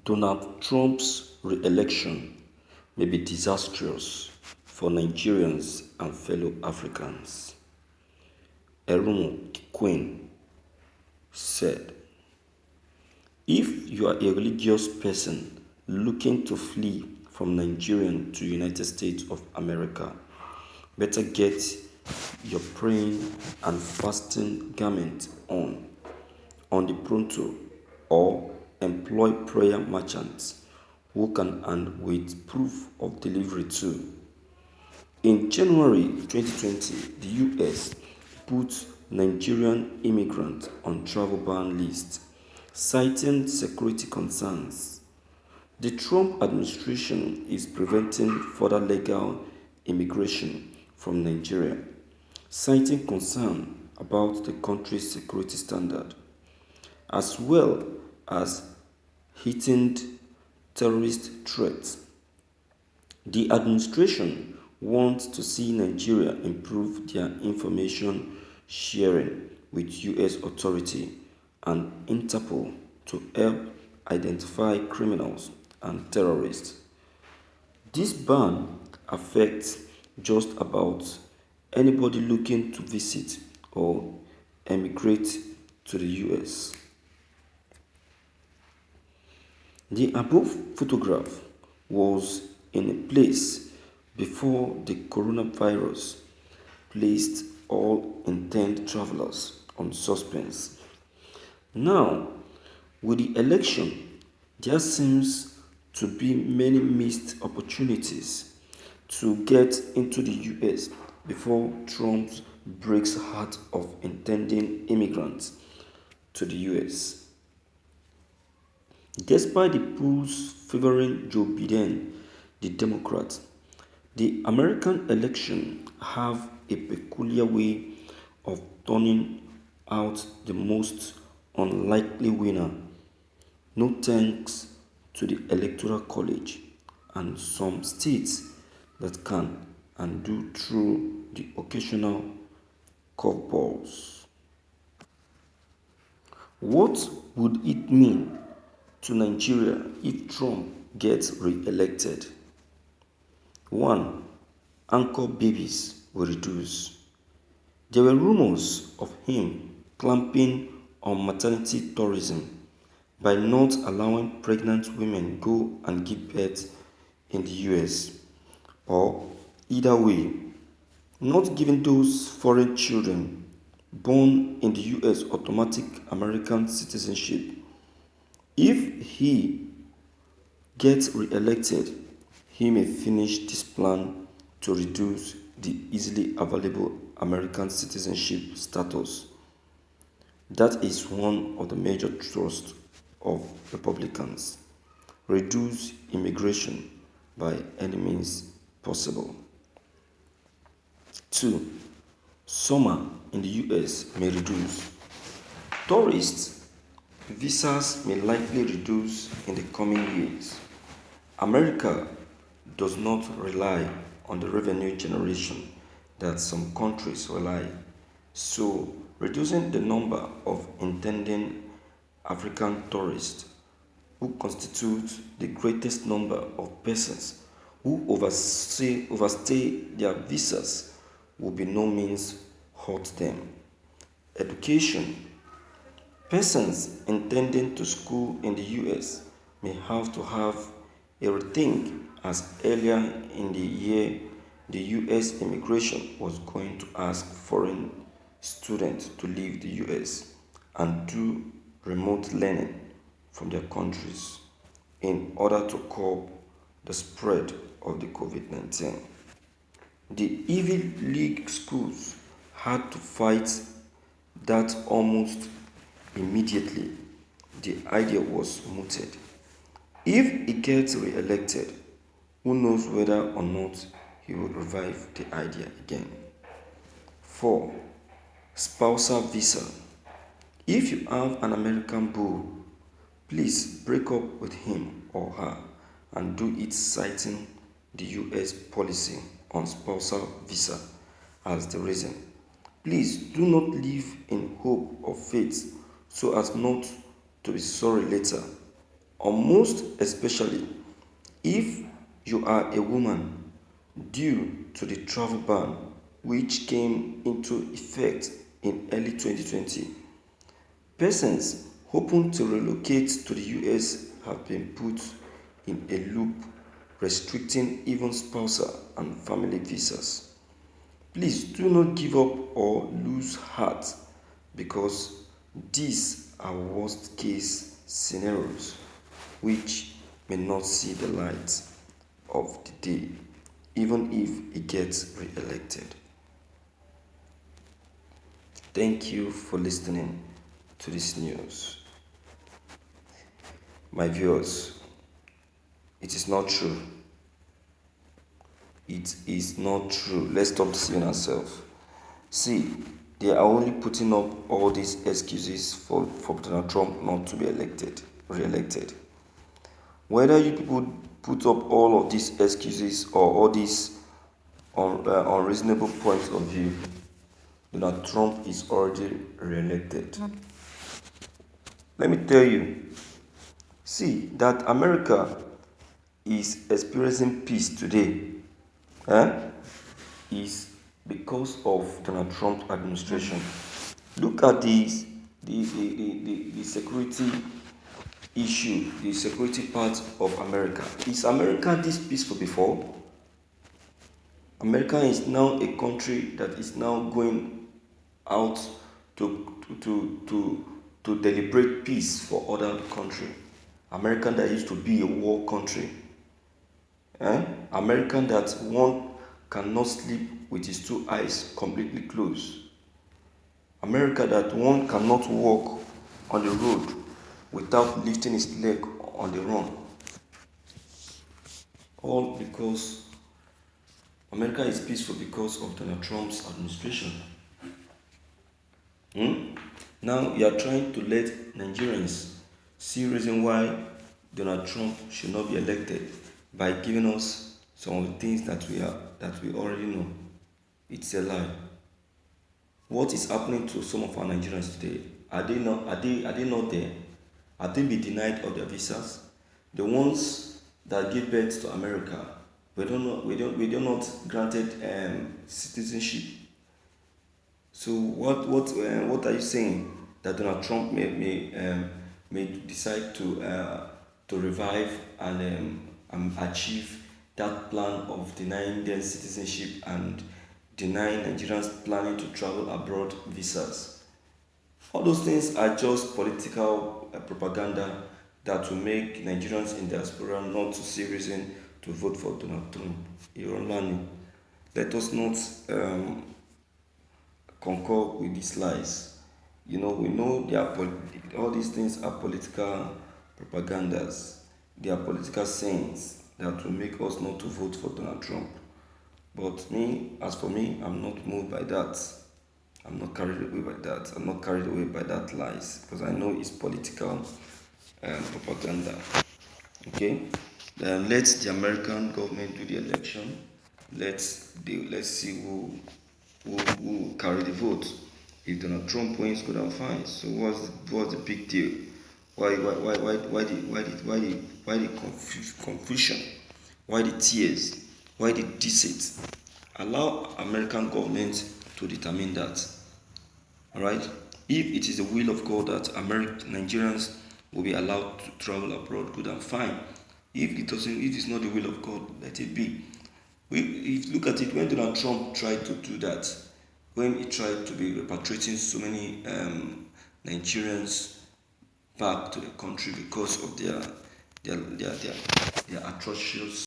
Donald Trump's re-election may be disastrous for Nigerians and fellow Africans, Erumo Quinn said. If you are a religious person looking to flee from Nigeria to United States of America, better get your praying and fasting garment on the pronto, or employ prayer merchants who can and with proof of delivery too. In January 2020, the US put Nigerian immigrants on travel ban list, citing security concerns. The Trump administration is preventing further legal immigration from Nigeria, citing concern about the country's security standard, as well as heightened terrorist threats. The administration wants to see Nigeria improve their information sharing with US authorities and Interpol to help identify criminals and terrorists. This ban affects just about anybody looking to visit or emigrate to the US. The above photograph was in place before the coronavirus placed all intent travelers on suspense. Now, with the election, there seems to be many missed opportunities to get into the US before Trump breaks heart of intending immigrants to the US. Despite the polls favoring Joe Biden, the Democrat, the American election have a peculiar way of turning out the most unlikely winner, no thanks to the Electoral College and some states that can and do through the occasional curveballs. What would it mean to Nigeria if Trump gets re-elected? 1. Anchor babies will reduce. There were rumors of him clamping on maternity tourism by not allowing pregnant women go and give birth in the US, or either way, not giving those foreign children born in the US automatic American citizenship. If he gets re-elected, he may finish this plan to reduce the easily available American citizenship status. That is one of the major thrusts of Republicans. Reduce immigration by any means possible. 2. Summer in the US may reduce. Tourist visas may likely reduce in the coming years. America does not rely on the revenue generation that some countries rely, so reducing the number of intending African tourists, who constitute the greatest number of persons who overstay their visas, will by no means hurt them. Education. Persons intending to school in the US may have to have a rethink, as earlier in the year the US immigration was going to ask foreign students to leave the US and do remote learning from their countries in order to curb the spread of the COVID-19. The Ivy League schools had to fight that almost immediately. The idea was mooted. If he gets re-elected, who knows whether or not he will revive the idea again. 4. Spousal visa. If you have an American beau, please break up with him or her and do it citing the US policy on spousal visa as the reason. Please do not live in hope or faith so as not to be sorry later. or most especially if you are a woman, due to the travel ban which came into effect in early 2020. Persons hoping to relocate to the US have been put in a loop restricting even spousal and family visas. Please do not give up or lose heart because these are worst case scenarios which may not see the light of the day even if he gets re-elected. Thank you for listening to this news. My viewers, it is not true. It is not true. Let's stop deceiving ourselves. See, they are only putting up all these excuses for Donald Trump not to be re-elected. Whether you people put up all of these excuses or all these unreasonable points of view, Donald Trump is already re-elected. Let me tell you, see that America is experiencing peace today, is because of Donald Trump administration. Look at the security issue, the security part of America. Is America this peaceful before? America is now a country that is now going out to deliberate peace for other country. America that used to be a war country. American that one cannot sleep with his two eyes completely closed. America that one cannot walk on the road without lifting his leg on the run. All because America is peaceful because of Donald Trump's administration. Now you are trying to let Nigerians see reason why Donald Trump should not be elected by giving us some of the things that we already know. It's a lie. What is happening to some of our Nigerians today? Are they not there? Are they being denied of their visas? The ones that give birth to America, we do not granted citizenship. So what are you saying that Donald Trump may decide to revive and achieve that plan of denying them citizenship and denying Nigerians planning to travel abroad visas? All those things are just political propaganda that will make Nigerians in diaspora not to see reason to vote for Donald Trump. Ironlani. Let us not concur with these lies. We know all these things are political propagandas. They are political sayings that will make us not to vote for Donald Trump. But me, as for me, I'm not moved by that. I'm not carried away by that. I'm not carried away by that lies because I know it's political propaganda. Okay, then let the American government do the election. Let's see who carry the vote. If Donald Trump wins, good and fine. So what's the big deal? Why the confusion? Why the tears? Why the deceit? Allow American government to determine that. All right. If it is the will of God that Nigerians will be allowed to travel abroad, good and fine. If it is not the will of God, let it be. If you look at it, when Donald Trump tried to do that, when he tried to be repatriating so many Nigerians back to the country because of their atrocious